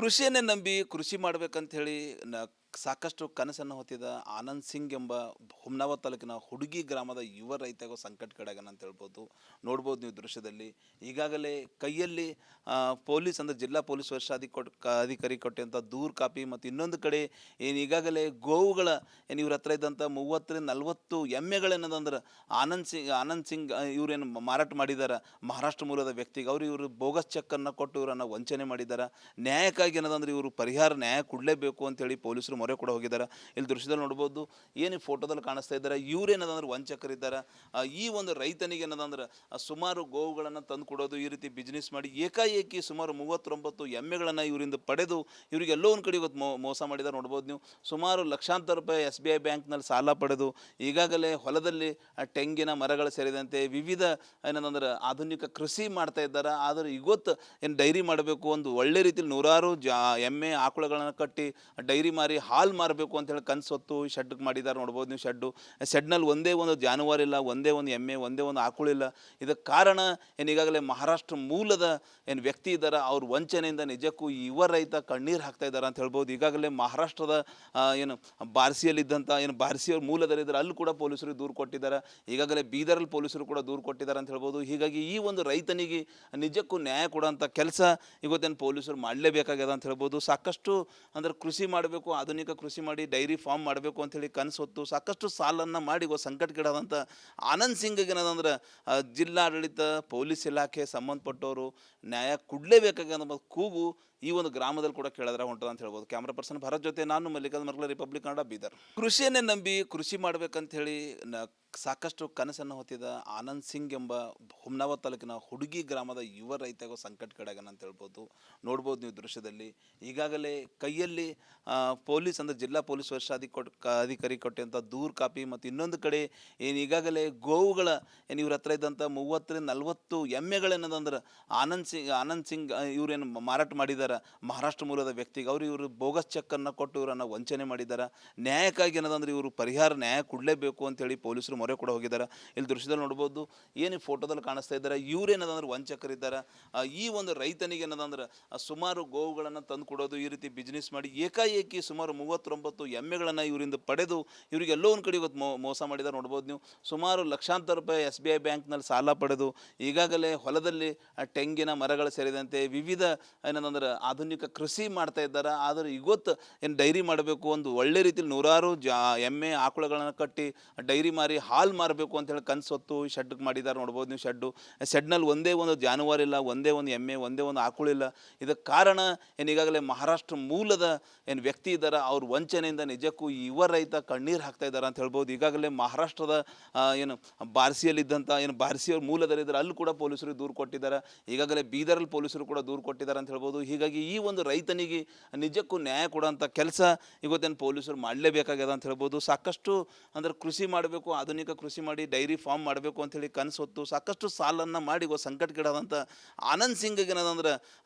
ಕೃಷಿಯನ್ನೇ ನಂಬಿ ಕೃಷಿ ಮಾಡ್ಬೇಕಂತ ಹೇಳಿ ಸಾಕಷ್ಟು ಕನಸನ್ನು ಹೊತ್ತಿದ ಆನಂದ್ ಸಿಂಗ್ ಎಂಬ ಹುಮ್ನಾವ ತಾಲೂಕಿನ ಹುಡುಗಿ ಗ್ರಾಮದ ಯುವ ರೈತಗೂ ಸಂಕಟಕ್ಕೀಡಾಗ್ಯಾನ ಅಂತ ಹೇಳ್ಬೋದು. ನೋಡ್ಬೋದು ನೀವು ದೃಶ್ಯದಲ್ಲಿ. ಈಗಾಗಲೇ ಕೈಯಲ್ಲಿ ಪೊಲೀಸ್ ಅಂದರೆ ಜಿಲ್ಲಾ ಪೊಲೀಸ್ ಅಧಿಕಾರಿ ಕೊಟ್ಟಂಥ ದೂರು ಕಾಪಿ ಮತ್ತು ಇನ್ನೊಂದು ಕಡೆ ಏನು ಈಗಾಗಲೇ ಗೋವುಗಳ ಏನು ಇವ್ರ ಹತ್ರ ಇದ್ದಂಥ 30-40 ಎಮ್ಮೆಗಳೇನದಂದ್ರೆ ಆನಂದ್ ಸಿಂಗ್ ಇವರೇನು ಮಾರಾಟ ಮಾಡಿದ್ದಾರೆ ಮಹಾರಾಷ್ಟ್ರ ಮೂಲದ ವ್ಯಕ್ತಿಗೆ. ಇವರು ಬೋಗಸ್ ಚೆಕ್ಕನ್ನು ಕೊಟ್ಟು ಇವರನ್ನು ವಂಚನೆ ಮಾಡಿದ್ದಾರೆ. ನ್ಯಾಯಕ್ಕಾಗಿ ಏನದಂದ್ರೆ ಇವರು ಪರಿಹಾರ ನ್ಯಾಯ ಕೊಡಲೇಬೇಕು ಅಂತೇಳಿ ಪೊಲೀಸರು ಮೊರೆ ಕೂಡ ಹೋಗಿದ್ದಾರೆ. ಇಲ್ಲಿ ದೃಶ್ಯದಲ್ಲಿ ನೋಡ್ಬೋದು, ಏನು ಈ ಫೋಟೋದಲ್ಲಿ ಕಾಣಿಸ್ತಾ ಇದ್ದಾರೆ ಇವರೇನದಂದ್ರೆ ವಂಚಕರಿದ್ದಾರೆ. ಈ ಒಂದು ರೈತನಿಗೆ ಏನದಂದ್ರೆ ಸುಮಾರು ಗೋವುಗಳನ್ನು ತಂದು ಕೊಡೋದು, ಈ ರೀತಿ ಬಿಸ್ನೆಸ್ ಮಾಡಿ ಏಕಾಏಕಿ ಸುಮಾರು 39 ಎಮ್ಮೆಗಳನ್ನು ಇವರಿಂದ ಪಡೆದು ಇವರಿಗೆ ಎಲ್ಲೋ ಒಂದು ಕಡೆ ಇವತ್ತು ಮೋಸ ಮಾಡಿದ್ದಾರೆ. ನೋಡ್ಬೋದು ನೀವು, ಸುಮಾರು ಲಕ್ಷಾಂತರ ರೂಪಾಯಿ SBI ಬ್ಯಾಂಕ್ನಲ್ಲಿ ಸಾಲ ಪಡೆದು ಈಗಾಗಲೇ ಹೊಲದಲ್ಲಿ ತೆಂಗಿನ ಮರಗಳು ಸೇರಿದಂತೆ ವಿವಿಧ ಏನಂದ್ರೆ ಆಧುನಿಕ ಕೃಷಿ ಮಾಡ್ತಾ ಇದ್ದಾರೆ. ಆದರೆ ಇವತ್ತು ಏನು ಡೈರಿ ಮಾಡಬೇಕು, ಒಂದು ಒಳ್ಳೆ ರೀತಿಯಲ್ಲಿ ನೂರಾರು ಎಮ್ಮೆ ಆಕಳುಗಳನ್ನು ಕಟ್ಟಿ ಡೈರಿ ಮಾರಿ ಹಾಲು ಮಾರಬೇಕು ಅಂತೇಳಿ ಕನಸು ಹೊತ್ತು ಶೆಡ್ಗೆ ಮಾಡಿದ್ದಾರೆ. ನೋಡ್ಬೋದು ನೀವು, ಶೆಡ್ನಲ್ಲಿ ಒಂದೇ ಒಂದು ಜಾನುವಾರು ಇಲ್ಲ, ಒಂದೇ ಒಂದು ಎಮ್ಮೆ, ಒಂದೇ ಒಂದು ಆಕಳಿಲ್ಲ. ಇದಕ್ಕೆ ಕಾರಣ ಏನು ಈಗಾಗಲೇ ಮಹಾರಾಷ್ಟ್ರ ಮೂಲದ ಏನು ವ್ಯಕ್ತಿ ಇದ್ದಾರೆ, ಅವ್ರ ವಂಚನೆಯಿಂದ ನಿಜಕ್ಕೂ ಯುವ ರೈತ ಕಣ್ಣೀರು ಹಾಕ್ತಾ ಇದ್ದಾರೆ ಅಂತ ಹೇಳ್ಬೋದು. ಈಗಾಗಲೇ ಮಹಾರಾಷ್ಟ್ರದ ಏನು ಬಾರ್ಸಿಯಲ್ಲಿದ್ದಂಥ ಏನು ಬಾರ್ಸಿಯವ್ರ ಮೂಲದಲ್ಲಿದ್ದಾರೆ, ಅಲ್ಲಿ ಕೂಡ ಪೊಲೀಸರಿಗೆ ದೂರು ಕೊಟ್ಟಿದ್ದಾರೆ. ಈಗಾಗಲೇ ಬೀದರಲ್ಲಿ ಪೊಲೀಸರು ಕೂಡ ದೂರು ಕೊಟ್ಟಿದ್ದಾರೆ ಅಂತ ಹೇಳ್ಬೋದು. ಹೀಗಾಗಿ ಈ ಒಂದು ರೈತನಿಗೆ ನಿಜಕ್ಕೂ ನ್ಯಾಯ ಕೊಡೋಂಥ ಕೆಲಸ ಇವತ್ತೇನು ಪೊಲೀಸರು ಮಾಡಲೇಬೇಕಾಗ್ಯದ ಅಂತ ಹೇಳ್ಬೋದು. ಸಾಕಷ್ಟು ಅಂದ್ರೆ ಕೃಷಿ ಮಾಡಬೇಕು, ಆಧುನಿಕ ಕೃಷಿ ಮಾಡಿ ಡೈರಿ ಫಾರ್ಮ್ ಮಾಡಬೇಕು ಅಂಥೇಳಿ ಕನಸು ಹೊತ್ತು ಸಾಕಷ್ಟು ಸಾಲನ್ನು ಮಾಡಿ ಸಂಕಟಕ್ಕೀಡಾದಂಥ ಆನಂದ್ ಸಿಂಗ್ಗೆ ಏನದಂದ್ರೆ ಜಿಲ್ಲಾಡಳಿತ, ಪೊಲೀಸ್ ಇಲಾಖೆ ಸಂಬಂಧಪಟ್ಟವರು ನ್ಯಾಯ ಕೊಡಲೇಬೇಕಾಗ್ಯದ ಕೂಗು ಈ ಒಂದು ಗ್ರಾಮದಲ್ಲಿ ಕೂಡ ಕೇಳಿದ್ರೆ ಹೊಂಟದ ಅಂತ ಹೇಳ್ಬೋದು. ಕ್ಯಾಮ್ರಾ ಪರ್ಸನ್ ಭರತ್ ಜೊತೆ ನಾನು ಮಲ್ಲಿಕಾರ್ಜುನ ಮರ್ಕಲ, ರಿಪಬ್ಲಿಕ್ ಕನ್ನಡ, ಬೀದರ್. ಕೃಷಿಯನ್ನೇ ನಂಬಿ ಕೃಷಿ ಮಾಡ್ಬೇಕಂತ ಹೇಳಿ ಸಾಕಷ್ಟು ಕನಸನ್ನು ಹೊತ್ತಿದ ಆನಂದ್ ಸಿಂಗ್ ಎಂಬ ಹುಮ್ನಾವ ತಾಲೂಕಿನ ಹುಡುಗಿ ಗ್ರಾಮದ ಯುವ ರೈತಗೂ ಸಂಕಟಕ್ಕೀಡಾಗ್ಯಾನ ಅಂತ ಹೇಳ್ಬೋದು. ನೋಡ್ಬೋದು ನೀವು ದೃಶ್ಯದಲ್ಲಿ. ಈಗಾಗಲೇ ಕೈಯಲ್ಲಿ ಪೊಲೀಸ್ ಅಂದರೆ ಜಿಲ್ಲಾ ಪೊಲೀಸ್ ಅಧಿಕಾರಿ ಕೊಟ್ಟಂಥ ದೂರು ಕಾಪಿ ಮತ್ತು ಇನ್ನೊಂದು ಕಡೆ ಏನು ಈಗಾಗಲೇ ಗೋವುಗಳ ಏನು ಇವ್ರ ಹತ್ರ ಇದ್ದಂಥ 30-40 ಎಮ್ಮೆಗಳೇನದಂದ್ರೆ ಆನಂದ್ ಸಿಂಗ್ ಇವರೇನು ಮಾರಾಟ ಮಾಡಿದ್ದಾರೆ ಮಹಾರಾಷ್ಟ್ರ ಮೂಲದ ವ್ಯಕ್ತಿಗೆ. ಇವರು ಬೋಗಸ್ ಚೆಕ್ಕನ್ನು ಕೊಟ್ಟು ಇವರನ್ನು ವಂಚನೆ ಮಾಡಿದ್ದಾರೆ. ನ್ಯಾಯಕ್ಕಾಗಿ ಏನದಂದ್ರೆ ಇವರು ಪರಿಹಾರ ನ್ಯಾಯ ಕೊಡಲೇಬೇಕು ಅಂತೇಳಿ ಪೊಲೀಸರು ಮೊರೆ ಕೂಡ ಹೋಗಿದ್ದಾರೆ. ಇಲ್ಲಿ ದೃಶ್ಯದಲ್ಲಿ ನೋಡ್ಬೋದು, ಏನು ಈ ಫೋಟೋದಲ್ಲಿ ಕಾಣಿಸ್ತಾ ಇದ್ದಾರೆ ಇವರೇನದಂದ್ರೆ ವಂಚಕರಿದ್ದಾರೆ. ಈ ಒಂದು ರೈತನಿಗೆ ಏನದಂದ್ರೆ ಸುಮಾರು ಗೋವುಗಳನ್ನು ತಂದು ಕೊಡೋದು, ಈ ರೀತಿ ಬಿಸ್ನೆಸ್ ಮಾಡಿ ಏಕಾಏಕಿ ಸುಮಾರು 39 ಎಮ್ಮೆಗಳನ್ನು ಇವರಿಂದ ಪಡೆದು ಇವರಿಗೆ ಎಲ್ಲೋ ಒಂದು ಕಡೆ ಇವತ್ತು ಮೋಸ ಮಾಡಿದ್ದಾರೆ. ನೋಡ್ಬೋದು ನೀವು, ಸುಮಾರು ಲಕ್ಷಾಂತರ ರೂಪಾಯಿ SBI ಬ್ಯಾಂಕ್ನಲ್ಲಿ ಸಾಲ ಪಡೆದು ಈಗಾಗಲೇ ಹೊಲದಲ್ಲಿ ತೆಂಗಿನ ಮರಗಳು ಸೇರಿದಂತೆ ವಿವಿಧ ಏನಂದ್ರೆ ಆಧುನಿಕ ಕೃಷಿ ಮಾಡ್ತಾ ಇದ್ದಾರೆ. ಆದರೆ ಇವತ್ತು ಏನು ಡೈರಿ ಮಾಡಬೇಕು, ಒಂದು ಒಳ್ಳೆ ರೀತಿಯಲ್ಲಿ ನೂರಾರು ಎಮ್ಮೆ ಆಕಳುಗಳನ್ನು ಕಟ್ಟಿ ಡೈರಿ ಮಾರಿ ಹಾಲು ಮಾರಬೇಕು ಅಂತೇಳಿ ಕನಸು ಹೊತ್ತು ಶೆಡ್ಗೆ ಮಾಡಿದ್ದಾರೆ. ನೋಡ್ಬೋದು ನೀವು, ಶೆಡ್ನಲ್ಲಿ ಒಂದೇ ಒಂದು ಜಾನುವಾರು ಇಲ್ಲ, ಒಂದೇ ಒಂದು ಎಮ್ಮೆ, ಒಂದೇ ಒಂದು ಆಕಳಿಲ್ಲ. ಇದಕ್ಕೆ ಕಾರಣ ಏನು ಈಗಾಗಲೇ ಮಹಾರಾಷ್ಟ್ರ ಮೂಲದ ಏನು ವ್ಯಕ್ತಿ ಇದ್ದಾರೆ, ಅವ್ರ ವಂಚನೆಯಿಂದ ನಿಜಕ್ಕೂ ಯುವ ರೈತ ಕಣ್ಣೀರು ಹಾಕ್ತಾ ಇದ್ದಾರೆ ಅಂತ ಹೇಳ್ಬೋದು. ಈಗಾಗಲೇ ಮಹಾರಾಷ್ಟ್ರದ ಏನು ಬಾರ್ಸಿಯಲ್ಲಿದ್ದಂಥ ಏನು ಬಾರ್ಸಿಯವ್ರ ಮೂಲದಲ್ಲಿದ್ದಾರೆ, ಅಲ್ಲಿ ಕೂಡ ಪೊಲೀಸರಿಗೆ ದೂರು ಕೊಟ್ಟಿದ್ದಾರೆ. ಈಗಾಗಲೇ ಬೀದರಲ್ಲಿ ಪೊಲೀಸರು ಕೂಡ ದೂರು ಕೊಟ್ಟಿದ್ದಾರೆ ಅಂತ ಹೇಳ್ಬೋದು. ಹೀಗಾಗಿ ಈ ಒಂದು ರೈತನಿಗೆ ನಿಜಕ್ಕೂ ನ್ಯಾಯ ಕೊಡೋಂಥ ಕೆಲಸ ಇವತ್ತೇನು ಪೊಲೀಸರು ಮಾಡಲೇಬೇಕಾಗ್ಯದ ಅಂತ ಹೇಳ್ಬೋದು. ಸಾಕಷ್ಟು ಅಂದ್ರೆ ಕೃಷಿ ಮಾಡಬೇಕು, ಆಧುನಿಕ ಕೃಷಿ ಮಾಡಿ ಡೈರಿ ಫಾರ್ಮ್ ಮಾಡಬೇಕು ಅಂಥೇಳಿ ಕನಸು ಹೊತ್ತು ಸಾಕಷ್ಟು ಸಾಲನ್ನು ಮಾಡಿ ಸಂಕಟಕ್ಕೀಡಾದಂಥ ಆನಂದ್ ಸಿಂಗ್ಗೆ ಏನದಂದ್ರೆ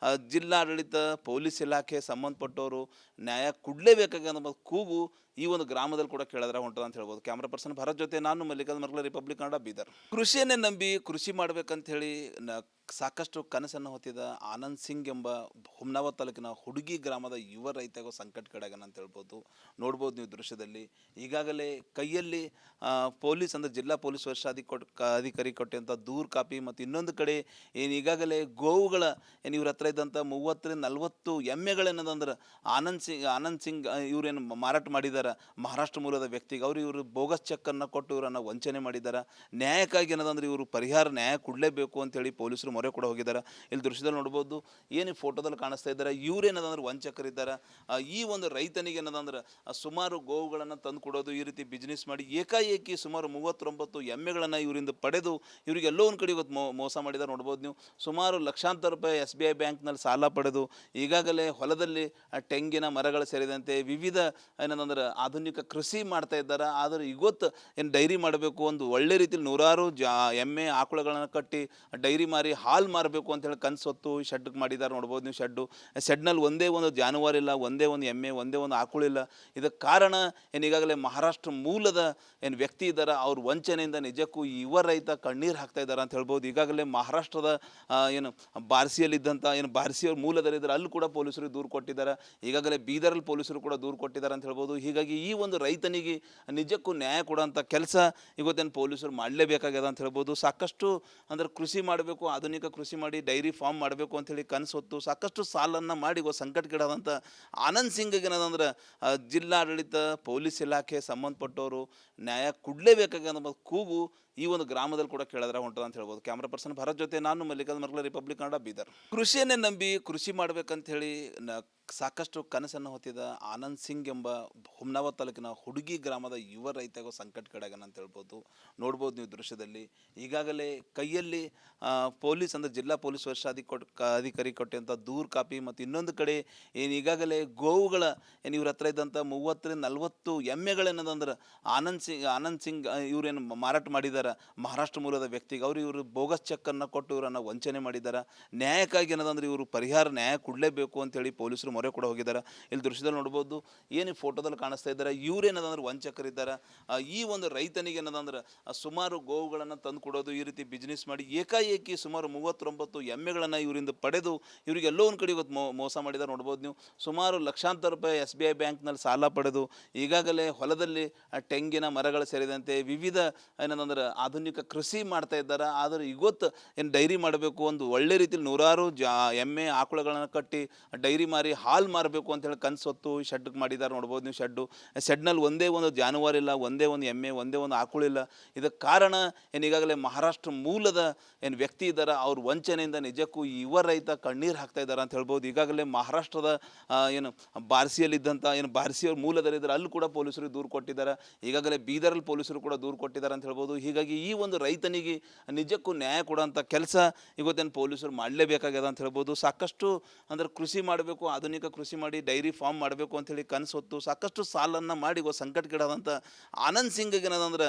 ಜಿಲ್ಲಾಡಳಿತ, ಪೊಲೀಸ್ ಇಲಾಖೆ ಸಂಬಂಧಪಟ್ಟವರು ನ್ಯಾಯ ಕೊಡಲೇಬೇಕಾಗ್ಯದ ಕೂಗು ಈ ಒಂದು ಗ್ರಾಮದಲ್ಲಿ ಕೂಡ ಕೇಳಿದ್ರೆ ಹೊಂಟದ ಅಂತ ಹೇಳ್ಬೋದು. ಕ್ಯಾಮ್ರಾ ಪರ್ಸನ್ ಭರತ್ ಜೊತೆ ನಾನು ಮಲ್ಲಿಕಾರ್ಜುನ ಮರ್ಕಲ, ರಿಪಬ್ಲಿಕ್ ಕನ್ನಡ, ಬೀದರ್. ಕೃಷಿಯನ್ನೇ ನಂಬಿ ಕೃಷಿ ಮಾಡ್ಬೇಕಂತ ಹೇಳಿ ಸಾಕಷ್ಟು ಕನಸನ್ನು ಹೊತ್ತಿದ ಆನಂದ್ ಸಿಂಗ್ ಎಂಬ ಹುಮ್ನಾವ ತಾಲೂಕಿನ ಹುಡುಗಿ ಗ್ರಾಮದ ಯುವ ರೈತಗೂ ಸಂಕಟಕ್ಕೀಡಾಗ್ಯಾನ ಅಂತ ಹೇಳ್ಬೋದು. ನೋಡ್ಬೋದು ನೀವು ದೃಶ್ಯದಲ್ಲಿ. ಈಗಾಗಲೇ ಕೈಯಲ್ಲಿ ಪೊಲೀಸ್ ಅಂದರೆ ಜಿಲ್ಲಾ ಪೊಲೀಸ್ ಅಧಿಕಾರಿ ಕೊಟ್ಟಂಥ ದೂರು ಕಾಪಿ ಮತ್ತು ಇನ್ನೊಂದು ಕಡೆ ಏನು ಈಗಾಗಲೇ ಗೋವುಗಳ ಏನು ಇವ್ರ ಹತ್ರ ಇದ್ದಂಥ 30-40 ಎಮ್ಮೆಗಳೇನದಂದ್ರೆ ಆನಂದ್ ಸಿಂಗ್ ಇವರೇನು ಮಾರಾಟ ಮಾಡಿದ್ದಾರೆ ಮಹಾರಾಷ್ಟ್ರ ಮೂಲದ ವ್ಯಕ್ತಿಗೆ. ಇವರು ಬೋಗಸ್ ಚೆಕ್ಕನ್ನು ಕೊಟ್ಟು ಇವರನ್ನು ವಂಚನೆ ಮಾಡಿದ್ದಾರೆ. ನ್ಯಾಯಕ್ಕಾಗಿ ಏನದಂದ್ರೆ ಇವರು ಪರಿಹಾರ ನ್ಯಾಯ ಕೊಡಲೇಬೇಕು ಅಂತೇಳಿ ಪೊಲೀಸರು ಮೊರೆ ಕೂಡ ಹೋಗಿದ್ದಾರೆ. ಇಲ್ಲಿ ದೃಶ್ಯದಲ್ಲಿ ನೋಡ್ಬೋದು, ಏನು ಈ ಫೋಟೋದಲ್ಲಿ ಕಾಣಿಸ್ತಾ ಇದ್ದಾರೆ ಇವರೇನದಂದ್ರೆ ವಂಚಕರಿದ್ದಾರೆ. ಈ ಒಂದು ರೈತನಿಗೆ ಏನದಂದ್ರೆ ಸುಮಾರು ಗೋವುಗಳನ್ನು ತಂದು ಕೊಡೋದು, ಈ ರೀತಿ ಬಿಸ್ನೆಸ್ ಮಾಡಿ ಏಕಾಏಕಿ ಸುಮಾರು 39 ಎಮ್ಮೆಗಳನ್ನು ಇವರಿಂದ ಪಡೆದು ಇವರಿಗೆ ಎಲ್ಲೋ ಒಂದು ಕಡೆ ಇವತ್ತು ಮೋಸ ಮಾಡಿದ್ದಾರೆ. ನೋಡ್ಬೋದು ನೀವು, ಸುಮಾರು ಲಕ್ಷಾಂತರ ರೂಪಾಯಿ SBI ಬ್ಯಾಂಕ್ನಲ್ಲಿ ಸಾಲ ಪಡೆದು ಈಗಾಗಲೇ ಹೊಲದಲ್ಲಿ ತೆಂಗಿನ ಮರಗಳು ಸೇರಿದಂತೆ ವಿವಿಧ ಏನಂದ್ರೆ ಆಧುನಿಕ ಕೃಷಿ ಮಾಡ್ತಾ ಇದ್ದಾರೆ. ಆದರೆ ಇವತ್ತು ಏನು ಡೈರಿ ಮಾಡಬೇಕು ಒಂದು ಒಳ್ಳೆ ರೀತಿಯಲ್ಲಿ ನೂರಾರು ಎಮ್ಮೆ ಆಕಳುಗಳನ್ನು ಕಟ್ಟಿ ಡೈರಿ ಮಾರಿ ಹಾಲು ಮಾರಬೇಕು ಅಂತೇಳಿ ಕನಸು ಹೊತ್ತು ಶೆಡ್ಗೆ ಮಾಡಿದ್ದಾರೆ. ನೋಡ್ಬೋದು ನೀವು ಶೆಡ್ನಲ್ಲಿ ಒಂದೇ ಒಂದು ಜಾನುವಾರು ಇಲ್ಲ, ಒಂದೇ ಒಂದು ಎಮ್ಮೆ, ಒಂದೇ ಒಂದು ಆಕಳಿಲ್ಲ. ಇದಕ್ಕೆ ಕಾರಣ ಏನು ಈಗಾಗಲೇ ಮಹಾರಾಷ್ಟ್ರ ಮೂಲದ ಏನು ವ್ಯಕ್ತಿ ಇದ್ದಾರೆ, ಅವ್ರ ವಂಚನೆಯಿಂದ ನಿಜಕ್ಕೂ ಯುವ ರೈತ ಕಣ್ಣೀರು ಹಾಕ್ತಾ ಇದ್ದಾರೆ ಅಂತ ಹೇಳ್ಬೋದು. ಈಗಾಗಲೇ ಮಹಾರಾಷ್ಟ್ರದ ಏನು ಬಾರ್ಸಿಯಲ್ಲಿದ್ದಂಥ ಏನು ಬಾರ್ಸಿಯವ್ರ ಮೂಲದಲ್ಲಿದ್ದಾರೆ, ಅಲ್ಲಿ ಕೂಡ ಪೊಲೀಸರಿಗೆ ದೂರು ಕೊಟ್ಟಿದ್ದಾರೆ. ಈಗಾಗಲೇ ಬೀದರಲ್ಲಿ ಪೊಲೀಸರು ಕೂಡ ದೂರು ಕೊಟ್ಟಿದ್ದಾರೆ ಅಂತ ಹೇಳ್ಬೋದು. ಹೀಗಾಗಿ ಈ ಒಂದು ರೈತನಿಗೆ ನಿಜಕ್ಕೂ ನ್ಯಾಯ ಕೊಡೋಂಥ ಕೆಲಸ ಇವತ್ತೇನು ಪೊಲೀಸರು ಮಾಡಲೇಬೇಕಾಗ್ಯದ ಅಂತ ಹೇಳ್ಬೋದು. ಸಾಕಷ್ಟು ಅಂದ್ರೆ ಕೃಷಿ ಮಾಡಬೇಕು, ಆಧುನಿಕ ಕೃಷಿ ಮಾಡಿ ಡೈರಿ ಫಾರ್ಮ್ ಮಾಡಬೇಕು ಅಂಥೇಳಿ ಕನಸು ಹೊತ್ತು ಸಾಕಷ್ಟು ಸಾಲನ್ನು ಮಾಡಿ ಸಂಕಟಕ್ಕೀಡಾದಂಥ ಆನಂದ್ ಸಿಂಗ್ಗೆ ಏನದಂದ್ರೆ ಜಿಲ್ಲಾಡಳಿತ, ಪೊಲೀಸ್ ಇಲಾಖೆ ಸಂಬಂಧಪಟ್ಟವರು ನ್ಯಾಯ ಕೊಡಲೇಬೇಕಾಗ್ಯದ ಕೂಗು ಈ ಒಂದು ಗ್ರಾಮದಲ್ಲಿ ಕೂಡ ಕೇಳಿದ್ರೆ ಹೊಂಟದ ಅಂತ ಹೇಳ್ಬೋದು. ಕ್ಯಾಮ್ರಾ ಪರ್ಸನ್ ಭರತ್ ಜೊತೆ ನಾನು ಮಲ್ಲಿಕಾರ್ಜುನ ಮರ್ಗಲ, ರಿಪಬ್ಲಿಕ್ ಕನ್ನಡ, ಬೀದರ್. ಕೃಷಿಯನ್ನೇ ನಂಬಿ ಕೃಷಿ ಮಾಡ್ಬೇಕಂತ ಹೇಳಿ ಸಾಕಷ್ಟು ಕನಸನ್ನು ಹೊತ್ತಿದ ಆನಂದ್ ಸಿಂಗ್ ಎಂಬ ಹುಮ್ನಾಬಾದ್ ತಾಲೂಕಿನ ಹುಡುಗಿ ಗ್ರಾಮದ ಯುವ ರೈತಗೂ ಸಂಕಟಕ್ಕೀಡಾಗ್ಯಾನ ಅಂತ ಹೇಳ್ಬೋದು. ನೋಡ್ಬೋದು ನೀವು ದೃಶ್ಯದಲ್ಲಿ. ಈಗಾಗಲೇ ಕೈಯಲ್ಲಿ ಪೊಲೀಸ್ ಅಂದರೆ ಜಿಲ್ಲಾ ಪೊಲೀಸ್ ಅಧಿಕಾರಿ ಕೊಟ್ಟಂಥ ದೂರು ಕಾಪಿ ಮತ್ತು ಇನ್ನೊಂದು ಕಡೆ ಏನು ಈಗಾಗಲೇ ಗೋವುಗಳ ಏನು ಇವ್ರ ಹತ್ರ ಇದ್ದಂಥ 30-40 ಎಮ್ಮೆಗಳೇನದಂದ್ರೆ ಆನಂದ್ ಸಿಂಗ್ ಇವರೇನು ಮಾರಾಟ ಮಾಡಿದ್ದಾರೆ ಮಹಾರಾಷ್ಟ್ರ ಮೂಲದ ವ್ಯಕ್ತಿಗೆ. ಇವರು ಬೋಗಸ್ ಚೆಕ್ಕನ್ನು ಕೊಟ್ಟು ಇವರನ್ನು ವಂಚನೆ ಮಾಡಿದ್ದಾರೆ. ನ್ಯಾಯಕ್ಕಾಗಿ ಏನದಂದ್ರೆ ಇವರು ಪರಿಹಾರ ನ್ಯಾಯ ಕೊಡಲೇಬೇಕು ಅಂತೇಳಿ ಪೊಲೀಸರು ಮೊರೆ ಕೂಡ ಹೋಗಿದ್ದಾರೆ. ಇಲ್ಲಿ ದೃಶ್ಯದಲ್ಲಿ ನೋಡ್ಬೋದು, ಏನು ಫೋಟೋದಲ್ಲಿ ಕಾಣಿಸ್ತಾ ಇದ್ದಾರೆ, ಇವರೇನದಂದ್ರೆ ವಂಚಕರಿದ್ದಾರೆ. ಈ ಒಂದು ರೈತನಿಗೆ ಏನದಂದ್ರೆ ಸುಮಾರು ಗೋವುಗಳನ್ನು ತಂದು ಕೊಡೋದು, ಈ ರೀತಿ ಬಿಸ್ನೆಸ್ ಮಾಡಿ ಏಕಾಏಕಿ ಸುಮಾರು 39 ಎಮ್ಮೆಗಳನ್ನು ಇವರಿಂದ ಪಡೆದು ಇವರಿಗೆ ಎಲ್ಲೋ ಒಂದು ಕಡೆ ಇವತ್ತು ಮೋಸ ಮಾಡಿದ್ದಾರೆ. ನೋಡ್ಬೋದು ನೀವು, ಸುಮಾರು ಲಕ್ಷಾಂತರ ರೂಪಾಯಿ SBI ಬ್ಯಾಂಕ್ನಲ್ಲಿ ಸಾಲ ಪಡೆದು ಈಗಾಗಲೇ ಹೊಲದಲ್ಲಿ ತೆಂಗಿನ ಮರಗಳು ಸೇರಿದಂತೆ ವಿವಿಧ ಏನಂದ್ರೆ ಆಧುನಿಕ ಕೃಷಿ ಮಾಡ್ತಾ ಇದ್ದಾರೆ. ಆದರೆ ಇವತ್ತು ಏನು ಡೈರಿ ಮಾಡಬೇಕು ಒಂದು ಒಳ್ಳೆ ರೀತಿಯಲ್ಲಿ ನೂರಾರು ಎಮ್ಮೆ ಆಕಳುಗಳನ್ನು ಕಟ್ಟಿ ಡೈರಿ ಮಾರಿ ಹಾಲು ಮಾರಬೇಕು ಅಂತೇಳಿ ಕನಸು ಹೊತ್ತು ಶೆಡ್ಗೆ ಮಾಡಿದ್ದಾರೆ. ನೋಡ್ಬೋದು ನೀವು ಶೆಡ್ನಲ್ಲಿ ಒಂದೇ ಒಂದು ಜಾನುವಾರು ಇಲ್ಲ, ಒಂದೇ ಒಂದು ಎಮ್ಮೆ, ಒಂದೇ ಒಂದು ಆಕಳಿಲ್ಲ. ಇದಕ್ಕೆ ಕಾರಣ ಏನು ಈಗಾಗಲೇ ಮಹಾರಾಷ್ಟ್ರ ಮೂಲದ ಏನು ವ್ಯಕ್ತಿ ಇದ್ದಾರೆ, ಅವ್ರ ವಂಚನೆಯಿಂದ ನಿಜಕ್ಕೂ ಯುವ ರೈತ ಕಣ್ಣೀರು ಹಾಕ್ತಾ ಇದ್ದಾರೆ ಅಂತ ಹೇಳ್ಬೋದು. ಈಗಾಗಲೇ ಮಹಾರಾಷ್ಟ್ರದ ಏನು ಬಾರ್ಸಿಯಲ್ಲಿದ್ದಂಥ ಏನು ಬಾರ್ಸಿಯವ್ರ ಮೂಲದಲ್ಲಿದ್ದಾರೆ, ಅಲ್ಲಿ ಕೂಡ ಪೊಲೀಸರಿಗೆ ದೂರು ಕೊಟ್ಟಿದ್ದಾರೆ. ಈಗಾಗಲೇ ಬೀದರಲ್ಲಿ ಪೊಲೀಸರು ಕೂಡ ದೂರು ಕೊಟ್ಟಿದ್ದಾರೆ ಅಂತ ಹೇಳ್ಬೋದು. ಹೀಗಾಗಿ ಈ ಒಂದು ರೈತನಿಗೆ ನಿಜಕ್ಕೂ ನ್ಯಾಯ ಕೊಡೋಂಥ ಕೆಲಸ ಇವತ್ತೇನು ಪೊಲೀಸರು ಮಾಡಲೇಬೇಕಾಗ್ಯದ ಅಂತ ಹೇಳ್ಬೋದು. ಸಾಕಷ್ಟು ಅಂದ್ರೆ ಕೃಷಿ ಮಾಡಬೇಕು, ಆಧುನಿಕ ಕೃಷಿ ಮಾಡಿ ಡೈರಿ ಫಾರ್ಮ್ ಮಾಡಬೇಕು ಅಂಥೇಳಿ ಕನಸು ಹೊತ್ತು ಸಾಕಷ್ಟು ಸಾಲನ್ನು ಮಾಡಿ ಸಂಕಟಕ್ಕೀಡಾದಂಥ ಆನಂದ್ ಸಿಂಗ್ಗೆ ಏನದಂದ್ರೆ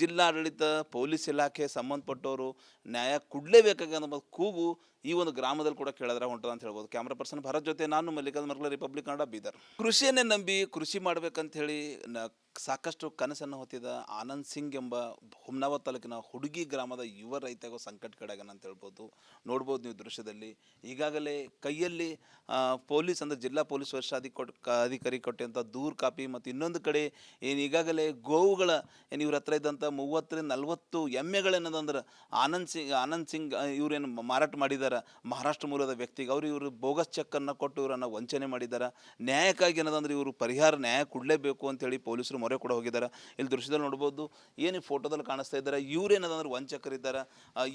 ಜಿಲ್ಲಾಡಳಿತ, ಪೊಲೀಸ್ ಇಲಾಖೆ ಸಂಬಂಧಪಟ್ಟವರು ನ್ಯಾಯ ಕೊಡಲೇಬೇಕಾಗ್ಯದ ಕೂಗು ಈ ಒಂದು ಗ್ರಾಮದಲ್ಲಿ ಕೂಡ ಕೇಳಿದ್ರೆ ಹೊಂಟದ ಅಂತ ಹೇಳ್ಬೋದು. ಕ್ಯಾಮ್ರಾ ಪರ್ಸನ್ ಭರತ್ ಜೊತೆ ನಾನು ಮಲ್ಲಿಕಾರ್ಜುನ ಮರ್ಗಲ, ರಿಪಬ್ಲಿಕ್ ಕನ್ನಡ, ಬೀದರ್. ಕೃಷಿಯನ್ನೇ ನಂಬಿ ಕೃಷಿ ಮಾಡ್ಬೇಕಂತ ಹೇಳಿ ಸಾಕಷ್ಟು ಕನಸನ್ನು ಹೊತ್ತಿದ ಆನಂದ್ ಸಿಂಗ್ ಎಂಬ ಹುಮ್ನಾಬಾದ್ ತಾಲೂಕಿನ ಹುಡುಗಿ ಗ್ರಾಮದ ಯುವ ರೈತಗೂ ಸಂಕಟಕ್ಕೀಡಾಗ್ಯಾನ ಅಂತ ಹೇಳ್ಬೋದು. ನೋಡ್ಬೋದು ನೀವು ದೃಶ್ಯದಲ್ಲಿ. ಈಗಾಗಲೇ ಕೈಯಲ್ಲಿ ಪೊಲೀಸ್ ಅಂದರೆ ಜಿಲ್ಲಾ ಪೊಲೀಸ್ ಅಧಿಕಾರಿ ಕೊಟ್ಟಂಥ ದೂರು ಕಾಪಿ ಮತ್ತು ಇನ್ನೊಂದು ಕಡೆ ಏನು ಈಗಾಗಲೇ ಗೋವುಗಳ ಏನು ಇವ್ರ ಹತ್ರ ಇದ್ದಂಥ 30-40 ಎಮ್ಮೆಗಳೇನದಂದ್ರೆ ಆನಂದ್ ಸಿಂಗ್ ಇವರೇನು ಮಾರಾಟ ಮಾಡಿದ್ದಾರೆ ಮಹಾರಾಷ್ಟ್ರ ಮೂಲದ ವ್ಯಕ್ತಿಗೆ. ಇವರು ಬೋಗಸ್ ಚೆಕ್ಕನ್ನು ಕೊಟ್ಟು ಇವರನ್ನು ವಂಚನೆ ಮಾಡಿದ್ದಾರೆ. ನ್ಯಾಯಕ್ಕಾಗಿ ಏನದಂದ್ರೆ ಇವರು ಪರಿಹಾರ ನ್ಯಾಯ ಕೊಡಲೇಬೇಕು ಅಂತೇಳಿ ಪೊಲೀಸರು ಮೊರೆ ಕೂಡ ಹೋಗಿದ್ದಾರೆ. ಇಲ್ಲಿ ದೃಶ್ಯದಲ್ಲಿ ನೋಡ್ಬೋದು, ಏನು ಫೋಟೋದಲ್ಲಿ ಕಾಣಿಸ್ತಾ ಇದ್ದಾರೆ, ಇವರೇನದಂದ್ರೆ ವಂಚಕರಿದ್ದಾರೆ.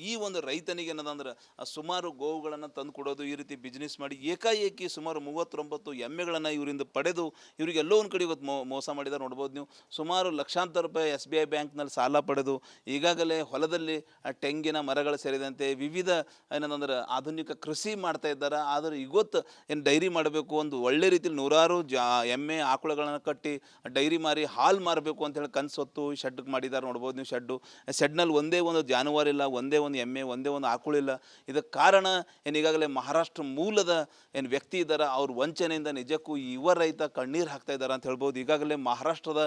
ಈ ಒಂದು ರೈತನಿಗೆ ಏನದಂದ್ರೆ ಸುಮಾರು ಗೋವುಗಳನ್ನು ತಂದು ಕೊಡೋದು, ಈ ರೀತಿ ಬಿಸ್ನೆಸ್ ಮಾಡಿ ಏಕಾಏಕಿ ಸುಮಾರು 39 ಎಮ್ಮೆಗಳನ್ನು ಇವರಿಂದ ಪಡೆದು ಇವರಿಗೆ ಎಲ್ಲೋ ಒಂದು ಕಡೆ ಇವತ್ತು ಮೋಸ ಮಾಡಿದ್ದಾರೆ. ನೋಡ್ಬೋದು ನೀವು, ಸುಮಾರು ಲಕ್ಷಾಂತರ ರೂಪಾಯಿ SBI ಬ್ಯಾಂಕ್ನಲ್ಲಿ ಸಾಲ ಪಡೆದು ಈಗಾಗಲೇ ಹೊಲದಲ್ಲಿ ತೆಂಗಿನ ಮರಗಳು ಸೇರಿದಂತೆ ವಿವಿಧ ಏನಂದ್ರೆ ಆಧುನಿಕ ಕೃಷಿ ಮಾಡ್ತಾ ಇದ್ದಾರೆ. ಆದರೆ ಇವತ್ತು ಏನು ಡೈರಿ ಮಾಡಬೇಕು ಒಂದು ಒಳ್ಳೆ ರೀತಿಯಲ್ಲಿ ನೂರಾರು ಎಮ್ಮೆ ಆಕಳುಗಳನ್ನು ಕಟ್ಟಿ ಡೈರಿ ಮಾರಿ ಹಾಲು ಮಾರಬೇಕು ಅಂತೇಳಿ ಕನಸು ಹೊತ್ತು ಶೆಡ್ಗೆ ಮಾಡಿದ್ದಾರೆ. ನೋಡ್ಬೋದು ನೀವು ಶೆಡ್ನಲ್ಲಿ ಒಂದೇ ಒಂದು ಜಾನುವಾರು ಇಲ್ಲ, ಒಂದೇ ಒಂದು ಎಮ್ಮೆ, ಒಂದೇ ಒಂದು ಆಕಳಿಲ್ಲ. ಇದಕ್ಕೆ ಕಾರಣ ಏನು ಈಗಾಗಲೇ ಮಹಾರಾಷ್ಟ್ರ ಮೂಲದ ಏನು ವ್ಯಕ್ತಿ ಇದ್ದಾರೆ, ಅವ್ರ ವಂಚನೆಯಿಂದ ನಿಜಕ್ಕೂ ಯುವ ರೈತ ಕಣ್ಣೀರು ಹಾಕ್ತಾ ಇದ್ದಾರೆ ಅಂತ ಹೇಳ್ಬೋದು. ಈಗಾಗಲೇ ಮಹಾರಾಷ್ಟ್ರದ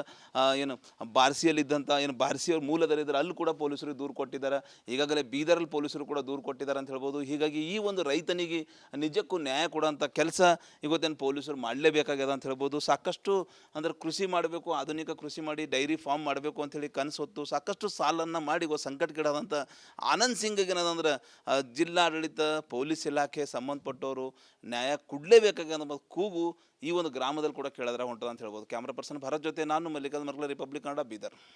ಏನು ಬಾರ್ಸಿಯಲ್ಲಿದ್ದಂಥ ಏನು ಬಾರ್ಸಿಯವ್ರ ಮೂಲದಲ್ಲಿದ್ದಾರೆ, ಅಲ್ಲಿ ಕೂಡ ಪೊಲೀಸರಿಗೆ ದೂರು ಕೊಟ್ಟಿದ್ದಾರೆ. ಈಗಾಗಲೇ ಬೀದರಲ್ಲಿ ಪೊಲೀಸರು ಕೂಡ ದೂರು ಕೊಟ್ಟಿದ್ದಾರೆ ಅಂತ ಹೇಳ್ಬೋದು. ಹೀಗಾಗಿ ಈ ಒಂದು ರೈತನಿಗೆ ನಿಜಕ್ಕೂ ನ್ಯಾಯ ಕೊಡೋಂಥ ಕೆಲಸ ಇವತ್ತೇನು ಪೊಲೀಸರು ಮಾಡಲೇಬೇಕಾಗ್ಯದ ಅಂತ ಹೇಳ್ಬೋದು. ಸಾಕಷ್ಟು ಅಂದ್ರೆ ಕೃಷಿ ಮಾಡಬೇಕು, ಆಧುನಿಕ ಕೃಷಿ ಮಾಡಿ ಡೈರಿ ಫಾರ್ಮ್ ಮಾಡಬೇಕು ಅಂಥೇಳಿ ಕನಸು ಹೊತ್ತು ಸಾಕಷ್ಟು ಸಾಲನ್ನು ಮಾಡಿ ಸಂಕಟಕ್ಕೀಡಾದಂಥ ಆನಂದ್ ಸಿಂಗ್ಗೆ ಏನದಂದ್ರೆ ಜಿಲ್ಲಾಡಳಿತ, ಪೊಲೀಸ್ ಇಲಾಖೆ ಸಂಬಂಧಪಟ್ಟವರು ನ್ಯಾಯ ಕೊಡಲೇಬೇಕಾಗ್ಯದ ಕೂಗು ಈ ಒಂದು ಗ್ರಾಮದಲ್ಲಿ ಕೂಡ ಕೇಳಿದ್ರೆ ಹೊಂಟದ ಅಂತ ಹೇಳ್ಬೋದು. ಕ್ಯಾಮ್ರಾ ಪರ್ಸನ್ ಭರತ್ ಜೊತೆ ನಾನು ಮಲ್ಲಿಕಾರ್ಜುನ ಮರ್ಗಲ, ರಿಪಬ್ಲಿಕ್ ಕನ್ನಡ, ಬೀದರ್.